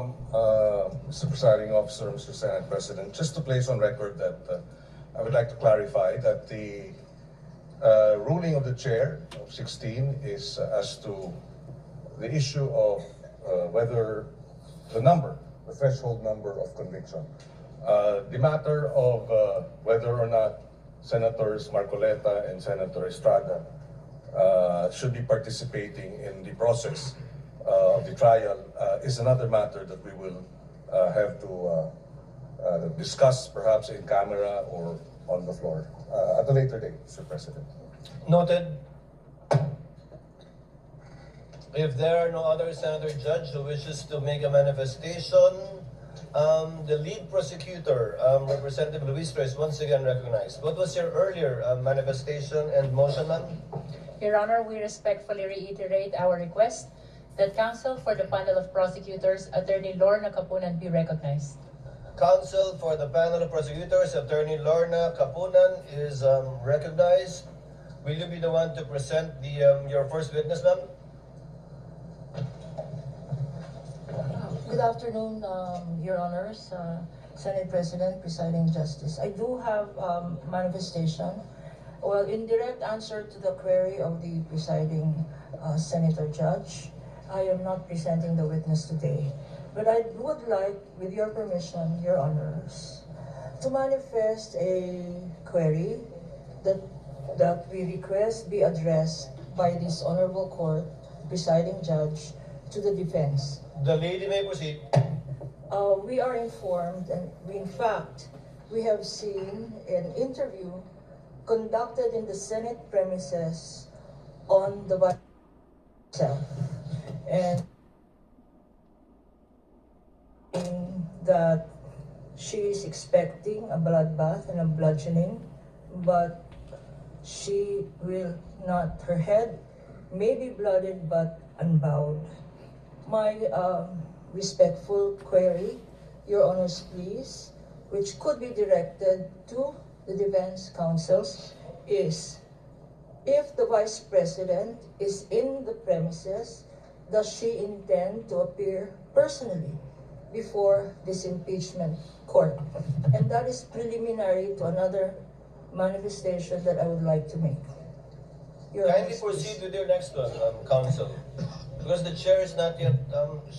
Mr. Presiding Officer, Mr. Senate President, just to place on record that I would like to clarify that the ruling of the chair of 16 is as to the issue of whether the threshold number of conviction. The matter of whether or not Senators Marcoleta and Senator Estrada should be participating in the process of the trial is another matter that we will have to discuss perhaps in camera or on the floor at a later date, Mr. President. Noted. If there are no other Senator Judge who wishes to make a manifestation, the lead prosecutor, Representative Luis Reyes, once again recognized. What was your earlier manifestation and motion, ma'am? Your Honor, we respectfully reiterate our request that counsel for the panel of prosecutors, Attorney Lorna Capunan, be recognized. Counsel for the panel of prosecutors, Attorney Lorna Capunan, is recognized. Will you be the one to present the your first witness, ma'am? Good afternoon, Your Honors, Senate President, Presiding Justice. I do have manifestation. Well, in direct answer to the query of the presiding Senator Judge, I am not presenting the witness today. But I would like, with your permission, Your Honors, to manifest a query that we request be addressed by this Honorable Court, Presiding Judge, to the defense. The lady may proceed. We are informed, and in fact, we have seen an interview conducted in the Senate premises on the vice itself, and that she is expecting a bloodbath and a bludgeoning, but she will not. Her head may be blooded but unbowed. My respectful query, Your Honors, please, which could be directed to the defense counsels, is if the Vice President is in the premises, does she intend to appear personally before this impeachment court? And that is preliminary to another manifestation that I would like to make. Kindly proceed with your next one, counsel. Because the chair is not yet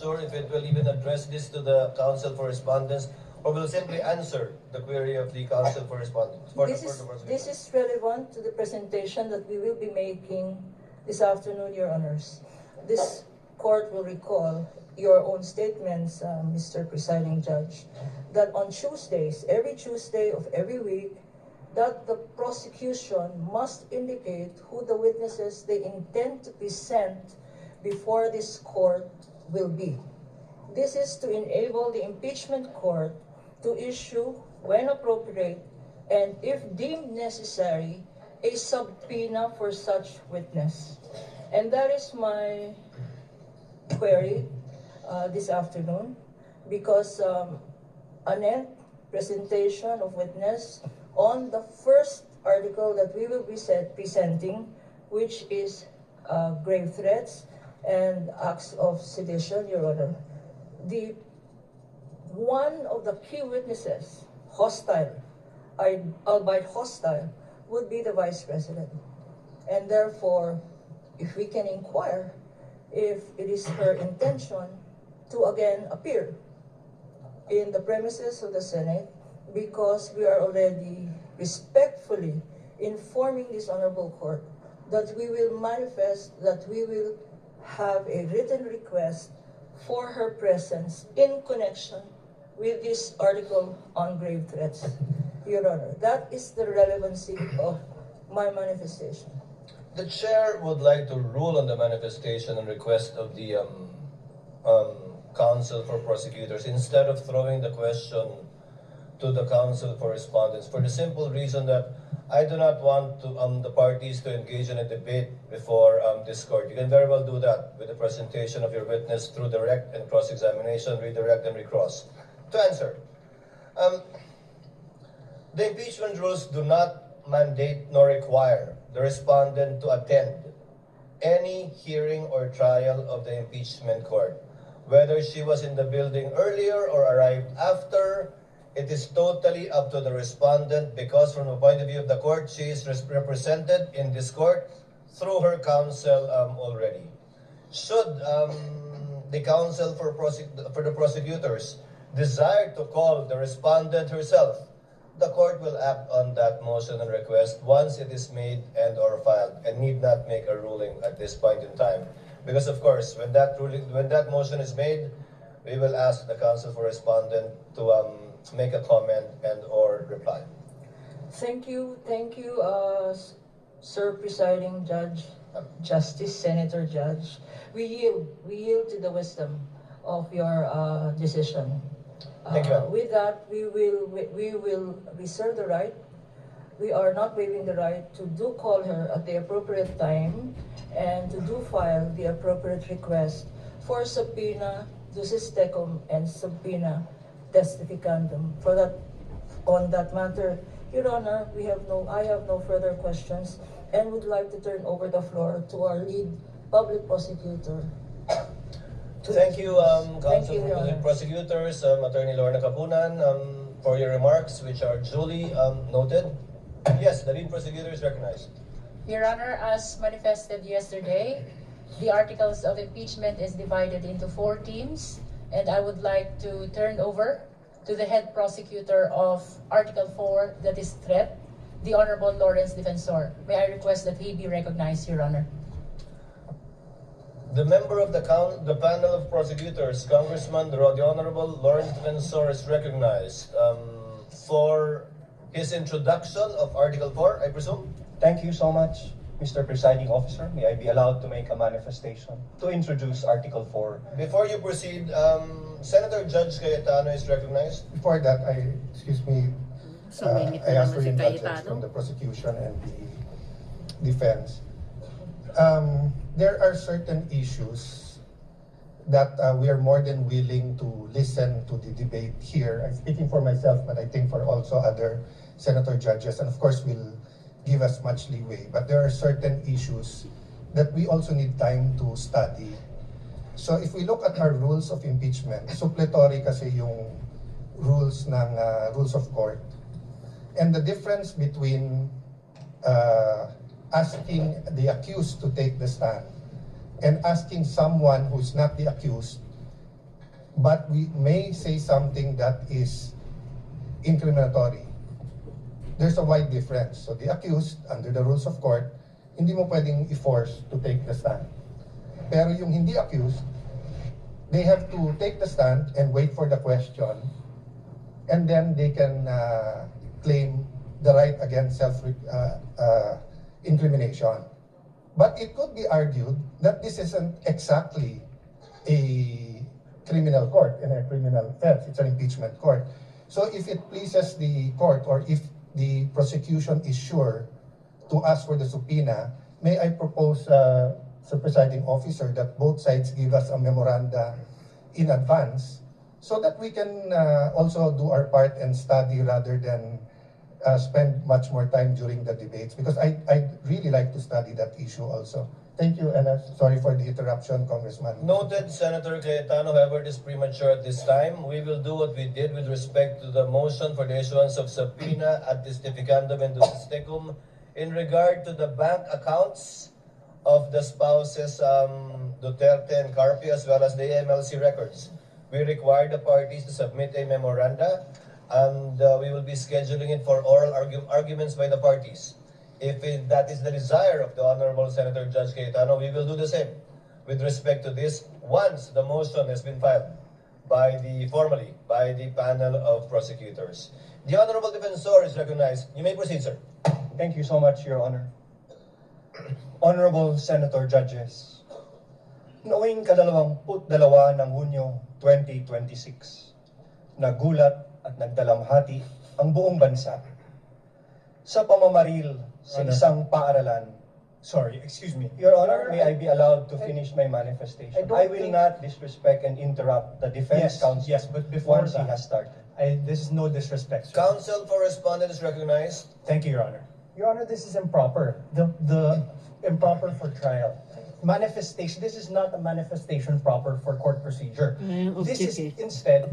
sure if it will even address this to the counsel for respondents, or will simply answer the query of the counsel for respondents. This is relevant to the presentation that we will be making this afternoon, Your Honors. This court will recall your own statements, Mr. Presiding Judge, that on Tuesdays, every Tuesday of every week, that the prosecution must indicate who the witnesses they intend to present before this court will be. This is to enable the impeachment court to issue, when appropriate, and if deemed necessary, a subpoena for such witness. And that is my query this afternoon, because an presentation of witness on the first article that we will be presenting, which is grave threats and acts of sedition, Your Honor. One of the key witnesses, hostile, albeit hostile, would be the Vice President. And therefore, if we can inquire if it is her intention to again appear in the premises of the Senate, because we are already respectfully informing this Honorable Court that we will manifest, that we will have a written request for her presence in connection with this article on grave threats, Your Honor. That is the relevancy of my manifestation. The chair would like to rule on the manifestation and request of the counsel for prosecutors instead of throwing the question to the counsel for respondents, for the simple reason that I do not want to, the parties to engage in a debate before this court. You can very well do that with the presentation of your witness through direct and cross-examination, redirect and recross. To answer, the impeachment rules do not mandate nor require the respondent to attend any hearing or trial of the impeachment court. Whether she was in the building earlier or arrived after, it is totally up to the respondent because from the point of view of the court, she is represented in this court through her counsel already. Should the counsel for the prosecutors desire to call the respondent herself, the court will act on that motion and request once it is made and or filed and need not make a ruling at this point in time. Because of course, when that motion is made, we will ask the counsel for respondent to make a comment and or reply. Thank you, Sir Presiding Judge, Justice, Senator Judge. We yield to the wisdom of your decision. Thank you. With that, we will reserve the right. We are not waiving the right to do call her at the appropriate time and to do file the appropriate request for subpoena ducis tecum and subpoena testificandum. On that matter, Your Honor, I have no further questions and would like to turn over the floor to our lead public prosecutor. Thank you, Thank Counsel you, for Your the Honor. prosecutors, Attorney Lorna Capunan, for your remarks, which are duly noted. Yes, the lead prosecutor is recognized. Your Honor, as manifested yesterday, the articles of impeachment is divided into 4 teams, and I would like to turn over to the head prosecutor of Article 4, that is threat, the Honorable Lawrence Defensor. May I request that he be recognized, Your Honor. The member of the panel of prosecutors, Congressman the Honorable Lawrence Defensor, is recognized for his introduction of Article 4, I presume. Thank you so much, Mr. Presiding Officer. May I be allowed to make a manifestation to introduce Article 4? Before you proceed, Senator Judge Cayetano is recognized. Before that, I asked for si indulgence from the prosecution and the defense. There are certain issues that we are more than willing to listen to the debate here. I'm speaking for myself, but I think for also other senator judges, and of course will give us much leeway. But there are certain issues that we also need time to study. So if we look at our rules of impeachment, suppletory kasi yung rules ng rules of court. And the difference between asking the accused to take the stand and asking someone who's not the accused, but we may say something that is incriminatory. There's a wide difference. So the accused, under the rules of court, hindi mo pwedeng i-force to take the stand. Pero yung hindi accused, they have to take the stand and wait for the question, and then they can claim the right against self-incrimination. But it could be argued that this isn't exactly a criminal court and a criminal offense. It's an impeachment court. So if it pleases the court, or if the prosecution is sure to ask for the subpoena, may I propose, Sir Presiding Officer, that both sides give us a memoranda in advance so that we can also do our part and study rather than spend much more time during the debates, because I'd really like to study that issue also. Thank you, and sorry for the interruption, Congressman. Noted, Senator Cayetano. However, it is premature at this time. We will do what we did with respect to the motion for the issuance of subpoena at testificandum and ducis tecum in regard to the bank accounts of the spouses Duterte and Carpio, as well as the AMLC records. We require the parties to submit a memoranda, and we will be scheduling it for oral arguments by the parties. If that is the desire of the Honorable Senator Judge Cayetano, we will do the same with respect to this once the motion has been filed formally by the panel of prosecutors. The Honorable Defensor is recognized. You may proceed, sir. Thank you so much, Your Honor. Honorable Senator Judges, noong 22 ng Hunyo 2026, nagulat at nagdalamhati ang buong bansa sa pamamaril sa isang paaralan. Sorry, excuse me. Your Honor, may I be allowed to finish my manifestation? I will not disrespect and interrupt the defense counsel but before once he that, has started. this is no disrespect, sir. Counsel for respondent is recognized. Thank you, Your Honor. Your Honor, this is improper. The improper for trial. manifestation. This is not a manifestation proper for court procedure. This is okay. instead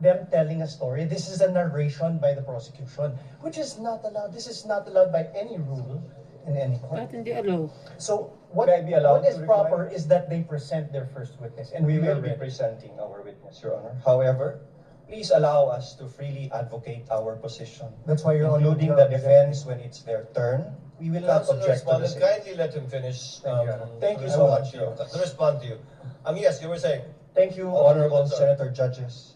them telling a story. This is a narration by the prosecution, which is not allowed. This is not allowed by any rule in any court. Bakit hindi allow? So what is proper is that they present their first witness, and we will be presenting our witness, Your Honor. However, please allow us to freely advocate our position. That's why you're including the defense when it's their turn. We will not Councilor object to the respondent, same. kindly let him finish. Thank you I so want much, you Your Honor. to respond to you. Yes, you were saying. Thank you, Honorable Honorable Sir. Senator Judges.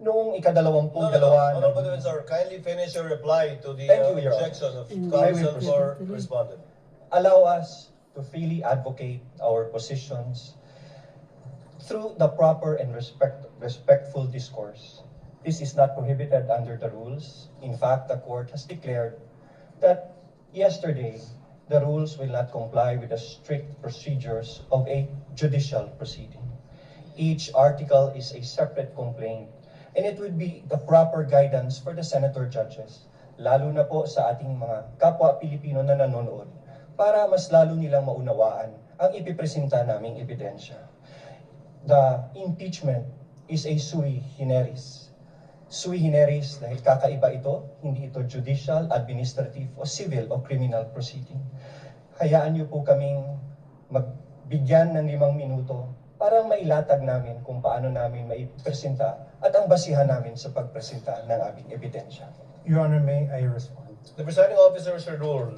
Noong ikadalawampung No, dalawa Honorable Defensor, kindly finish your reply to the Thank you, Your objection of Honor. counsel I will for respondent. allow us to freely advocate our positions through the proper and respectful discourse. This is not prohibited under the rules. In fact, the court has declared that yesterday, the rules will not comply with the strict procedures of a judicial proceeding. Each article is a separate complaint, and it would be the proper guidance for the senator judges, lalo na po sa ating mga kapwa Pilipino na nanonood, para mas lalo nilang maunawaan ang ipipresenta naming ebidensya. The impeachment is a sui generis. Sui generis dahil kakaiba ito, hindi ito judicial, administrative, o civil o criminal proceeding. Hayaan niyo po kaming magbigyan ng 5 minuto para mailatag namin kung paano namin maipresenta at ang basihan namin sa pagpresenta ng aming ebidensya. Your Honor, may I respond? The presiding officer should rule.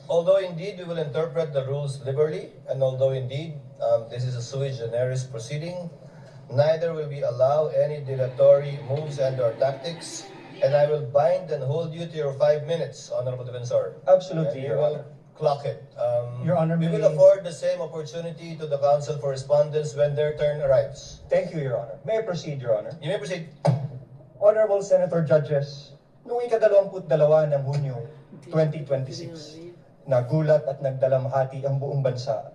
Although indeed we will interpret the rules liberally, and although indeed this is a sui generis proceeding, neither will we allow any dilatory moves and/or tactics, and I will bind and hold you to your 5 minutes, Honorable Defensor. Absolutely, And you Your will Honor. clock it. Your Honor, we will may- afford the same opportunity to the counsel for respondents when their turn arrives. Thank you, Your Honor. May I proceed, Your Honor? You may proceed. Honorable Senator Judges, noong ika-22 ng Hunyo 2026, nagulat at nagdalamhati ang buong bansa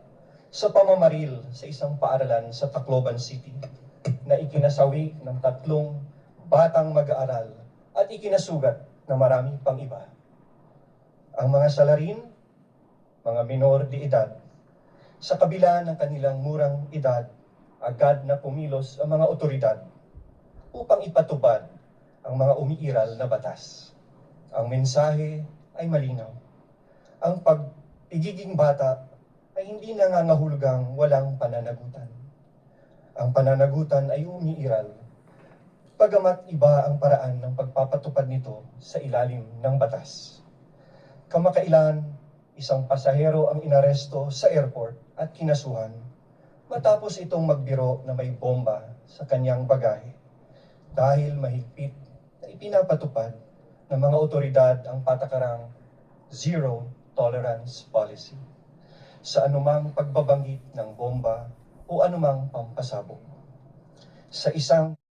sa pamamaril sa isang paaralan sa Tacloban City na ikinasawi ng 3 batang mag-aaral at ikinasugat ng marami pang iba. Ang mga salarin, mga minor de edad, sa kabila ng kanilang murang edad, agad na pumilos ang mga otoridad upang ipatupad ang mga umiiral na batas. Ang mensahe ay malinaw. Ang pagiging bata ay hindi nangangahulugang walang pananagutan. Ang pananagutan ay umiiral, pagamat iba ang paraan ng pagpapatupad nito sa ilalim ng batas. Kamakailan, isang pasahero ang inaresto sa airport at kinasuhan matapos itong magbiro na may bomba sa kanyang bagahe dahil mahigpit na ipinapatupad ng mga otoridad ang patakarang zero tolerance policy sa anumang pagbabanggit ng bomba o anumang pampasabog. Sa isang